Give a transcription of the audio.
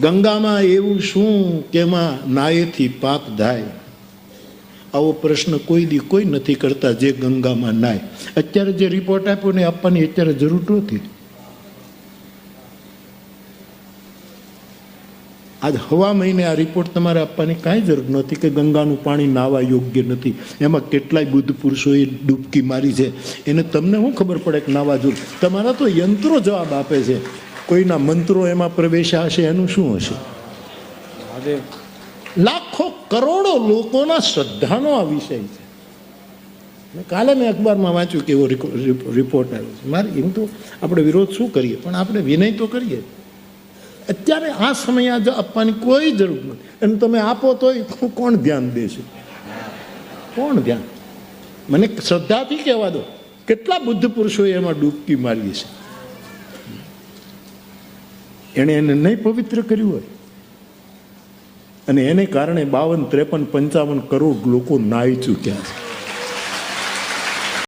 ગંગામાં એવું શું કે એમાં નાયેથી પાપ થાય? આવો પ્રશ્ન કોઈ નથી કરતા જે ગંગામાં નાય. અત્યારે જે રિપોર્ટ આપ્યો ને આપવાની અત્યારે જરૂર નથી. આજ હવા મહિને આ રિપોર્ટ તમારે આપવાની કાંઈ જરૂર નથી કે ગંગાનું પાણી નાવા યોગ્ય નથી. એમાં કેટલાય બુદ્ધ પુરુષોએ ડૂબકી મારી છે, એને તમને શું ખબર પડે કે નાવા જરૂર? તમારા તો યંત્રો જવાબ આપે છે. કોઈના મંત્રો એમાં પ્રવેશ્યા હશે, એનું શું હશે? લાખો કરોડો લોકોના શ્રદ્ધાનો આ વિષય છે. કાલે મેં અખબારમાં વાંચ્યું કે એવો રિપોર્ટ આવ્યો છે. મારે એમ તો આપણે વિરોધ શું કરીએ, પણ આપણે વિનય તો કરીએ. અત્યારે આ સમયે આજે આપવાની કોઈ જરૂર નથી, અને તમે આપો તોય કોણ ધ્યાન દેશે? કોણ ધ્યાન? મને શ્રદ્ધાથી કહેવા દો, કેટલા બુદ્ધ પુરુષોએ એમાં ડૂબકી મારી છે. એણે એને નહીં પવિત્ર કર્યું હોય, અને એને કારણે 52, 53, 55 કરોડ લોકો નાહી ચૂક્યા છે.